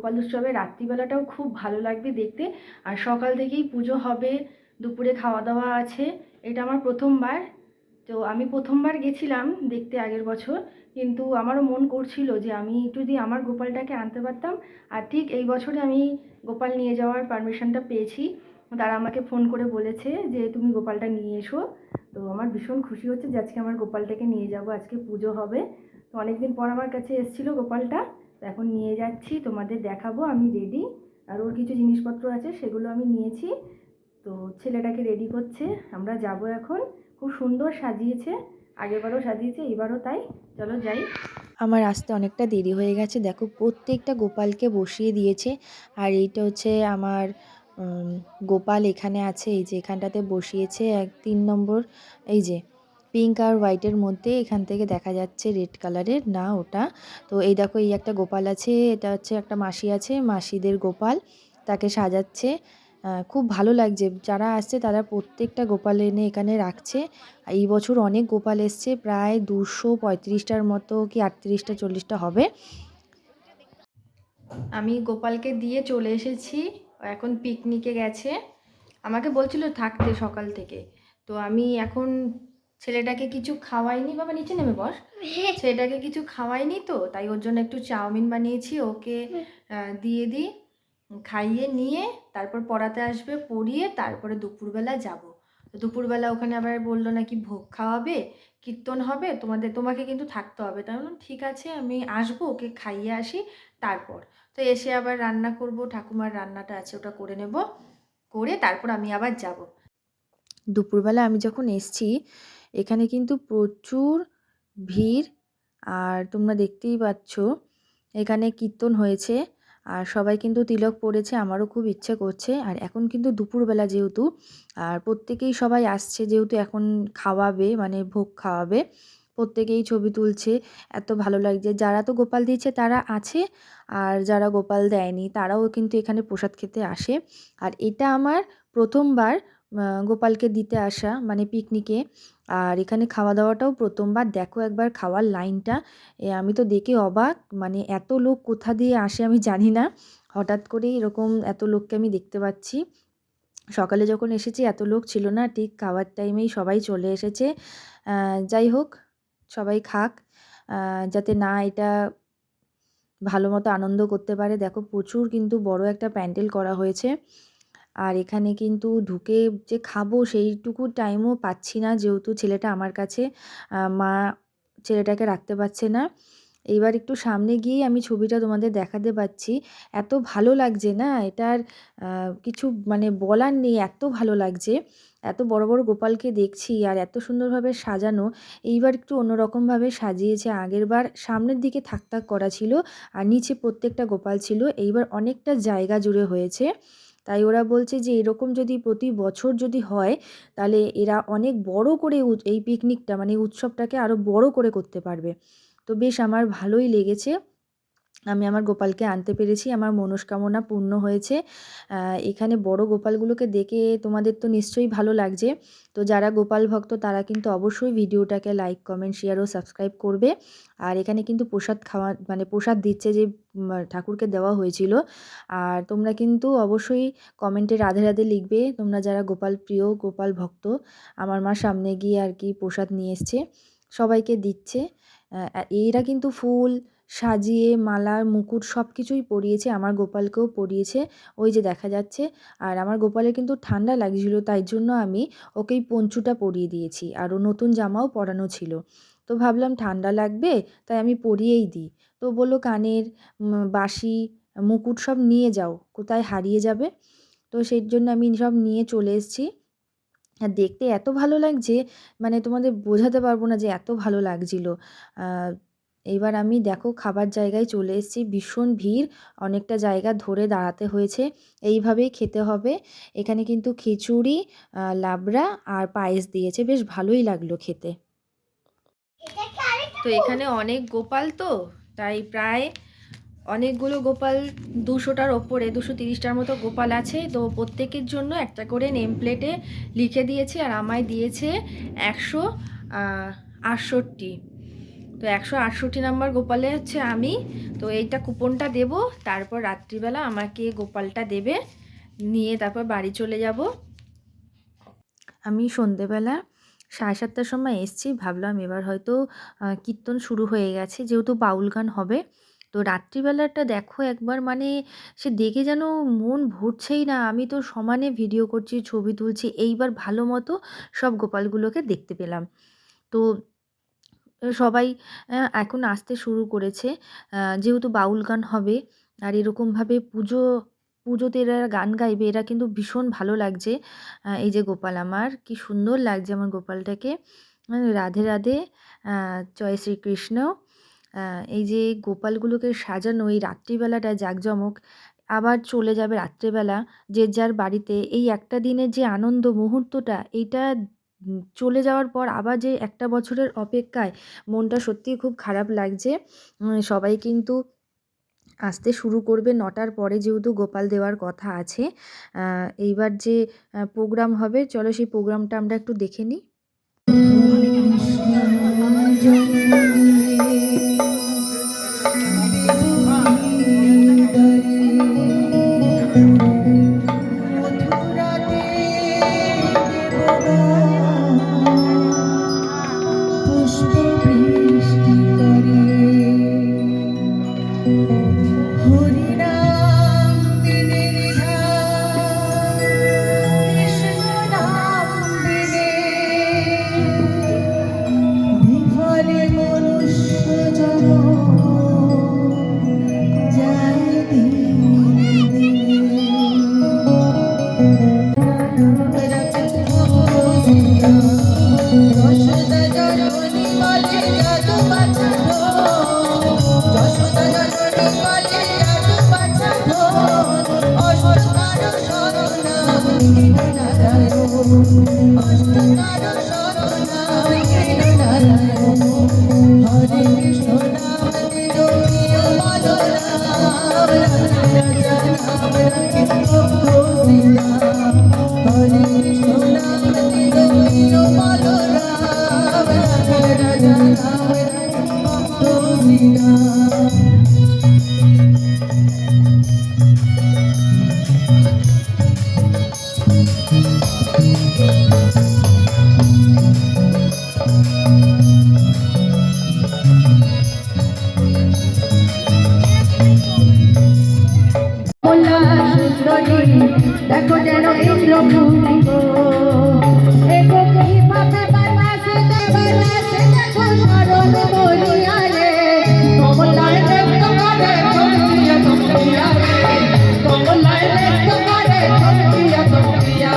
গোপাল উৎসবে রাত্রিবেলাটাও খুব ভালো লাগবে দেখতে। আর সকাল থেকেই পুজো হবে, দুপুরে খাওয়া দাওয়া আছে। এটা আমার প্রথমবার। তো আমি প্রথমবার গেছিলাম দেখতে আগের বছর, কিন্তু আমারও মন করছিল যে আমি যদি আমার গোপালটাকে আনতে পারতাম। আর ঠিক এই বছরে আমি গোপাল নিয়ে যাওয়ার পারমিশনটা পেয়েছি। তারা আমাকে ফোন করে বলেছে যে তুমি গোপালটা নিয়ে এসো। তো আমার ভীষণ খুশি হচ্ছে যে আজকে আমার গোপালটাকে নিয়ে যাব, আজকে পুজো হবে। তো অনেকদিন পর আমার কাছে এসেছিলো গোপালটা, তো এখন নিয়ে যাচ্ছি, তোমাদের দেখাবো। আমি রেডি, আর ওর কিছু জিনিসপত্র আছে সেগুলো আমি নিয়েছি। তো ছেলেটাকে রেডি করছে, আমরা যাব এখন। খুব সুন্দর সাজিয়েছে, আগেরবারও সাজিয়েছে, এবারও তাই। চলো যাই। আমার আসতে অনেকটা দেরি হয়ে গেছে। দেখো প্রত্যেকটা গোপালকে বসিয়ে দিয়েছে। আর এইটা হচ্ছে আমার গোপাল এখানে আছে, এই যে এখানটাতে বসিয়েছে ৩ নম্বর। এই যে পিঙ্ক আর হোয়াইটের মধ্যে এখান থেকে দেখা যাচ্ছে রেড কালারের, না ওটা। তো এই দেখো এই একটা গোপাল আছে, এটা হচ্ছে একটা মাসি আছে, মাসিদের গোপাল, তাকে সাজাচ্ছে। খুব ভালো লাগছে, যারা আসছে তারা প্রত্যেকটা গোপাল এনে এখানে রাখছে। এই বছর অনেক গোপাল এসছে, প্রায় 235টার মতো কি 38টা 40টা হবে। আমি গোপালকে দিয়ে চলে এসেছি, ও এখন পিকনিকে গেছে। আমাকে বলছিল থাকতে সকাল থেকে। তো আমি এখন ছেলেটাকে কিছু খাওয়াইনি, বাবা নিচে নেমে বস। ছেলেটাকে কিছু খাওয়াইনি, তো তাই ওর জন্য একটু চাউমিন বানিয়েছি, ওকে দিয়ে দিই। খাইয়ে নিয়ে তারপর পড়াতে আসবে, পড়িয়ে তারপরে দুপুরবেলা যাব। তো দুপুরবেলা ওখানে আবার বললো নাকি ভোগ খাওয়াবে, কীর্তন হবে, তোমাকে কিন্তু থাকতে হবে। তাই বললাম ঠিক আছে, আমি আসবো, ওকে খাইয়ে আসি তারপর। তো এসে আবার রান্না করব, ঠাকুমার রান্নাটা আছে ওটা করে নেব, করে তারপর আমি আবার যাব। দুপুরবেলা আমি যখন এসছি এখানে কিন্তু প্রচুর ভিড়। আর তোমরা দেখতেই পাচ্ছ এখানে কীর্তন হয়েছে, আর সবাই কিন্তু তিলক পড়েছে, আমারও খুব ইচ্ছে করছে। আর এখন কিন্তু দুপুরবেলা যেহেতু, আর প্রত্যেকেই সবাই আসছে যেহেতু এখন খাওয়াবে, মানে ভোগ খাওয়াবে, প্রত্যেকেই ছবি তুলছে। এত ভালো লাগছে, যারা তো গোপাল দিয়েছে তারা আছে, আর যারা গোপাল দেয়নি তারাও কিন্তু এখানে প্রসাদ খেতে আসে। আর এটা আমার প্রথমবার গোপালকে দিতে আসা, মানে পিকনিকে। আর এখানে খাওয়া দাওয়াটাও প্রথমবার। দেখো একবার খাওয়ার লাইনটা, আমি তো দেখে অবাক, মানে এত লোক কোথা দিয়ে আসে আমি জানি না, হঠাৎ করেই এরকম এত লোককে আমি দেখতে পাচ্ছি। সকালে যখন এসেছি এত লোক ছিল না, ঠিক খাওয়ার টাইমেই সবাই চলে এসেছে। যাই হোক, সবাই খাক, যাতে না এটা ভালো মতো আনন্দ করতে পারে। দেখো প্রচুর কিন্তু বড় একটা প্যান্ডেল করা হয়েছে। আর এখানে কিন্তু ঢুকে যে খাবো সেইটুকু টাইমও পাচ্ছি না, যেহেতু ছেলেটা আমার কাছে, মা ছেলেটাকে রাখতে পারছে না। এইবার একটু সামনে গিয়েই আমি ছবিটা তোমাদের দেখাতে পাচ্ছি। এত ভালো লাগছে না এটার, কিছু মানে বলার নেই, এত ভালো লাগছে। এত বড় বড় গোপালকে দেখছি আর এত সুন্দরভাবে সাজানো। এইবার একটু অন্যরকমভাবে সাজিয়েছে, আগেরবার সামনের দিকে থাক থাক করা ছিল আর নিচে প্রত্যেকটা গোপাল ছিল, এইবার অনেকটা জায়গা জুড়ে হয়েছে। তাই ওরা বলছে যে এরকম যদি প্রতি বছর যদি হয় তাহলে এরা অনেক বড় করে এই পিকনিকটা, মানে উৎসবটাকে আরও বড় করে করতে পারবে। তো বেশ আমার ভালোই লেগেছে, আমি আমার গোপালকে আনতে পেরেছি, আমার মনস্কামনা পূর্ণ হয়েছে। এখানে বড় গোপালগুলোকে দেখে তোমাদের তো নিশ্চয়ই ভালো লাগছে। তো যারা গোপাল ভক্ত তারা কিন্তু অবশ্যই ভিডিওটাকে লাইক কমেন্ট শেয়ার ও সাবস্ক্রাইব করবে। আর এখানে কিন্তু প্রসাদ খাওয়া, মানে প্রসাদ দিচ্ছে যে ঠাকুরকে দেওয়া হয়েছিল। আর তোমরা কিন্তু অবশ্যই কমেন্টে রাধে রাধে লিখবে, তোমরা যারা গোপাল প্রিয় গোপাল ভক্ত। আমার মা সামনে গিয়ে আর কি প্রসাদ নিয়ে এসছে, সবাইকে দিচ্ছে। এরা কিন্তু ফুল সাজিয়ে মালার মুকুট সব কিছুই পরিয়েছে, আমার গোপালকেও পরিয়েছে, ওই যে দেখা যাচ্ছে। আর আমার গোপালের কিন্তু ঠান্ডা লাগছিল, তাই জন্য আমি ওকেই পঞ্চুটা পরিয়ে দিয়েছি, আর ও নতুন জামাও পরানো ছিল। তো ভাবলাম ঠান্ডা লাগবে তাই আমি পরিয়েই দিই। তো বললো কানের বাঁশি মুকুট সব নিয়ে যাও, কোথায় হারিয়ে যাবে। তো সেই জন্য আমি সব নিয়ে চলে এসেছি। আর দেখতে এত ভালো লাগছে, মানে তোমাদের বোঝাতে পারবো না যে এত ভালো লাগছিল। এইবার আমি দেখো খাবার জায়গায় চলে এসেছি, ভীষণ ভিড়, অনেকটা জায়গা ধরে দাঁড়াতে হয়েছে, এইভাবেই খেতে হবে। এখানে কিন্তু খিচুড়ি, লাবড়া আর পায়েস দিয়েছে, বেশ ভালোই লাগলো খেতে। তো এখানে অনেক গোপাল, তো তাই প্রায় অনেকগুলো গোপাল, 200টার ওপরে, 230টার মতো গোপাল আছে। তো প্রত্যেকের জন্য একটা করে নেম প্লেটে লিখে দিয়েছে, আর আমায় দিয়েছে 168। তো 168 নাম্বার গোপালে হচ্ছে আমি। তো এইটা কুপনটা দেব, তারপর রাত্রিবেলা আমাকে গোপালটা দেবে, নিয়ে তারপর বাড়ি চলে যাব। আমি সন্ধেবেলা 7:30টার সময় এসেছি, ভাবলাম এবার হয়তো কীর্তন শুরু হয়ে গেছে, যেহেতু বাউল গান হবে। তো রাত্রিবেলাটা দেখো একবার, মানে সে দেখে যেন মন ভরছেই না। আমি তো সমানে ভিডিও করছি, ছবি তুলছি, এইবার ভালো মতো সব গোপালগুলোকে দেখতে পেলাম। তো সবাই এখন আসতে শুরু করেছে, যেহেতু বাউল গান হবে আর এরকমভাবে পুজোতে এরা গান গাইবে, এরা কিন্তু ভীষণ ভালো লাগছে। এই যে গোপাল আমার, কি সুন্দর লাগছে আমার গোপালটাকে। রাধে রাধে, জয় শ্রীকৃষ্ণ। এই যে গোপালগুলোকে সাজানো এই রাত্রিবেলাটা জাঁকজমক, আবার চলে যাবে রাত্রেবেলা যে যার বাড়িতে। এই একটা দিনের যে আনন্দ মুহূর্তটা, এইটা চলে যাওয়ার পর আবার যে একটা বছরের অপেক্ষায় মনটা সত্যিই খুব খারাপ লাগছে। সবাই কিন্তু আসতে শুরু করবে 9টার পরে, যেহেতু গোপাল দেওয়ার কথা আছে। এইবার যে প্রোগ্রাম হবে, চলো সেই প্রোগ্রামটা আমরা একটু দেখে নিই। দেখো যেন ইন্দ্রভূমি গো, এগো কি পাবে বানাসে বানাসে, দেখো শরণ বলিয়া রে, কমলায় দেখতে পারে কমলিয়া কমলিয়া রে, কমলায় দেখতে পারে কমলিয়া কমলিয়া।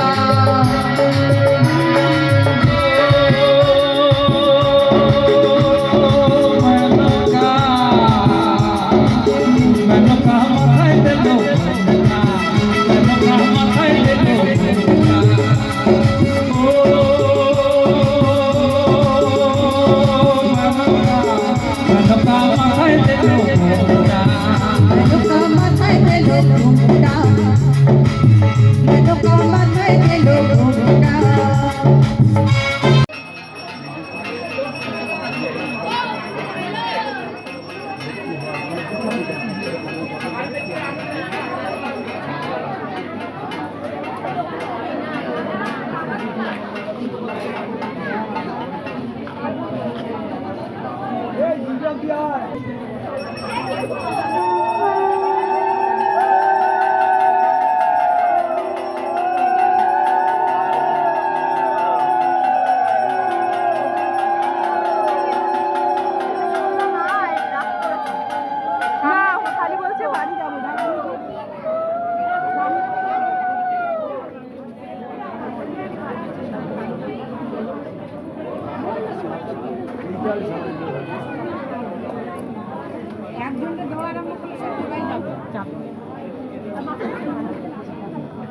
একজনকে দেওয়া আরম্ভ করলে সবাই যাবে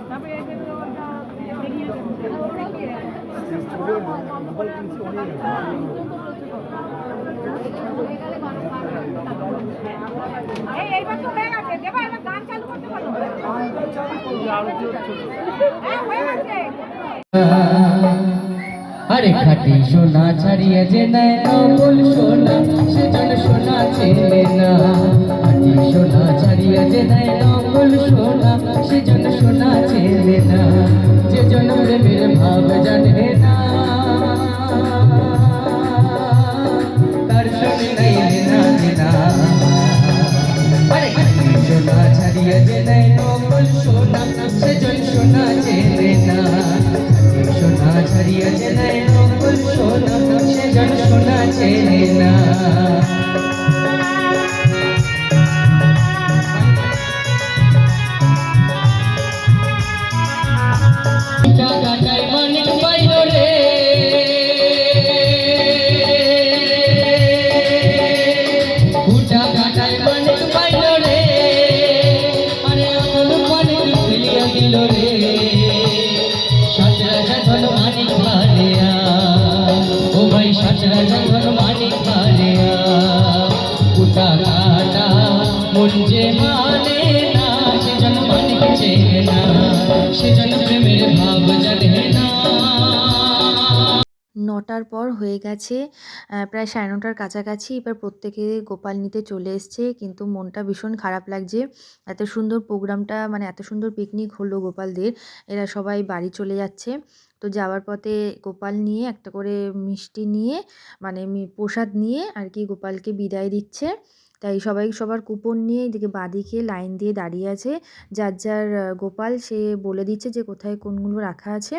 তারপরে এদের দেওয়াটা বেরিয়ে এইবার তো হয়ে গেছে, দেবা এবার গান চালু করতে পারো। হ্যাঁ হয়ে গেছে। আরে খাঁটি সোনা ছাড়িয়ে যে নেয় নকল সোনা সেজন্য সোনা চেনে না খাঁটি সোনা ছাড়িয়ে যে নেয় নকল সোনা সেজন্য সোনা চেনে না যে জন প্রেমের ভাব জানে না তার সঙ্গে নাই না না আরে খাঁটি সোনা ছাড়িয়ে যে নেয় নকল সোনা সেজন্য সোনা চেনে না সোনা ছাড়িয়ে যে নেয় নকল সোনা সেজন্য সোনা চেনে না টাকাটাই মানিক পাইল রে টাকাটাই মানিক পাইল রে আরে আমল মানিক ফেলিয়া দিল রে ধন মানিক ভালিয়া ও ভাই সাতরা ধন মানিক ভালিয়া কুটা কাটা মন যে মানে না সেজন মানিক চেনে না সেজন প্রেমের ভাব জানে না। 9টার পর হয়ে গেছে, প্রায় 9:30টার কাছাকাছি। এবার প্রত্যেকে গোপাল নিতে চলে এসছে, কিন্তু মনটা ভীষণ খারাপ লাগছে। এত সুন্দর প্রোগ্রামটা, মানে এত সুন্দর পিকনিক হলো গোপালদের, এরা সবাই বাড়ি চলে যাচ্ছে। তো যাওয়ার পথে গোপাল নিয়ে একটা করে মিষ্টি নিয়ে, মানে প্রসাদ নিয়ে আর কি গোপালকে বিদায় দিচ্ছে। তাই সবাই সবার কুপন নিয়ে এদিকে বাঁদিকে লাইন দিয়ে দাঁড়িয়ে আছে। যার যার গোপাল সে বলে দিচ্ছে যে কোথায় কোনগুলো রাখা আছে,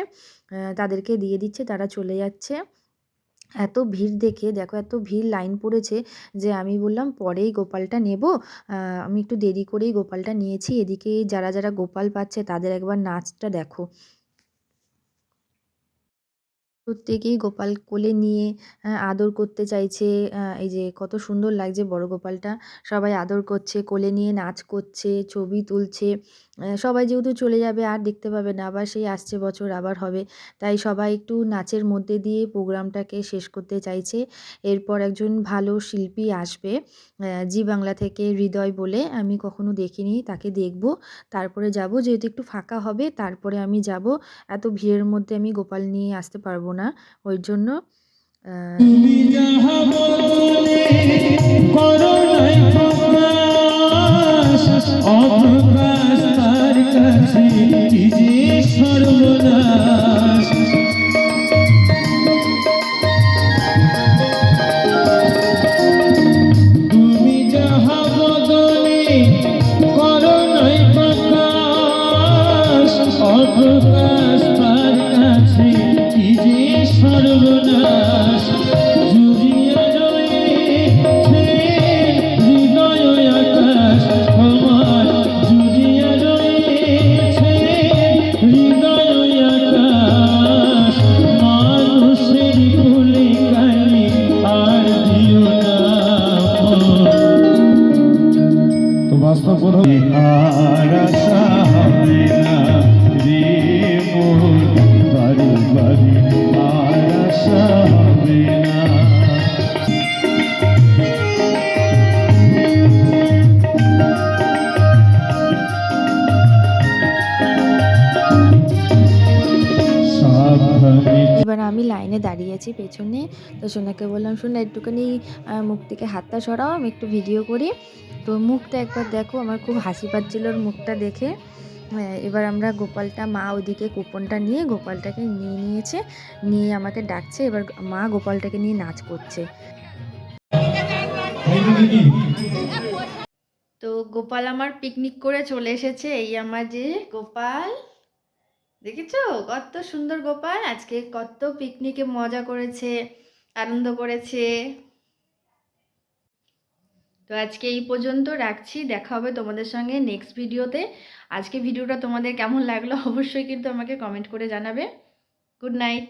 তাদেরকে দিয়ে দিচ্ছে, তারা চলে যাচ্ছে। এত ভিড় দেখে দেখো, এত ভিড় লাইন পড়েছে যে আমি বললাম পরেই গোপালটা নেব, আমি একটু দেরি করেই গোপালটা নিয়েছি। এদিকে যারা যারা গোপাল পাচ্ছে তাদের একবার নাচটা দেখো। প্রত্যেকেই গোপাল কোলে নিয়ে আদর করতে চাইছে। এই যে কত সুন্দর লাগছে বড় গোপালটা, সবাই আদর করছে, কোলে নিয়ে নাচ করছে, ছবি তুলছে। সবাই যেহেতু চলে যাবে আর দেখতে পাবে না, আবার সেই আসছে বছর আবার হবে, তাই সবাই একটু নাচের মধ্যে দিয়ে প্রোগ্রামটাকে শেষ করতে চাইছে। এরপর একজন ভালো শিল্পী আসবে, জি বাংলা থেকে হৃদয় বলে, আমি কখনো দেখিনি, তাকে দেখব, তারপরে যাব। যেহেতু একটু ফাঁকা হবে তারপরে আমি যাব, এত ভিড়ের মধ্যে আমি গোপাল নিয়ে আসতে পারবো না, ওই জন্য তুমি যাহা বলে করো নাই প্রকাশ, অপ্রকাশ তার কাছে কি যে সর্বনাশ। তুমি যাহা বদলে করো নাই প্রকাশ, অপ্রকাশ তার কাছে কি যে সর্বনাশ। জুড়িয়া রয়েছে হৃদয় আকাশ আমার, জুড়িয়া রয়েছে হৃদয় আকাশ। মানুষের কোলে কালে আর দিও না। তো বাস্তব আর আশা হবে না রে মন, বাড়ি বাড়ি আর আশা হবে না। এবার আমি লাইনে দাঁড়িয়ে আছি পেছনে। তো সোনাকে বললাম, সোনা একটুখানি মুখ থেকে হাতটা সরাও, আমি একটু ভিডিও করি। তো মুখটা একবার দেখো, আমার খুব হাসি পাচ্ছিল ওর মুখটা দেখে। এবার আমরা গোপালটা, মা ওইদিকে কুপনটা নিয়ে গোপালটাকে নিয়ে নিয়েছে, নিয়ে আমাকে ডাকছে। এবার মা গোপালটাকে নিয়ে নাচ করছে। তো গোপাল আমার পিকনিক করে চলে এসেছে, এই আমার যে গোপাল, দেখেছো কত সুন্দর গোপাল। আজকে কত পিকনিকে মজা করেছে, আনন্দ করেছে। তো আজকে এই পর্যন্ত রাখছি, দেখা হবে তোমাদের সঙ্গে নেক্সট ভিডিওতে। আজকে ভিডিওটা তোমাদের কেমন লাগলো অবশ্যই কিন্তু আমাকে কমেন্ট করে জানাবে। Good night.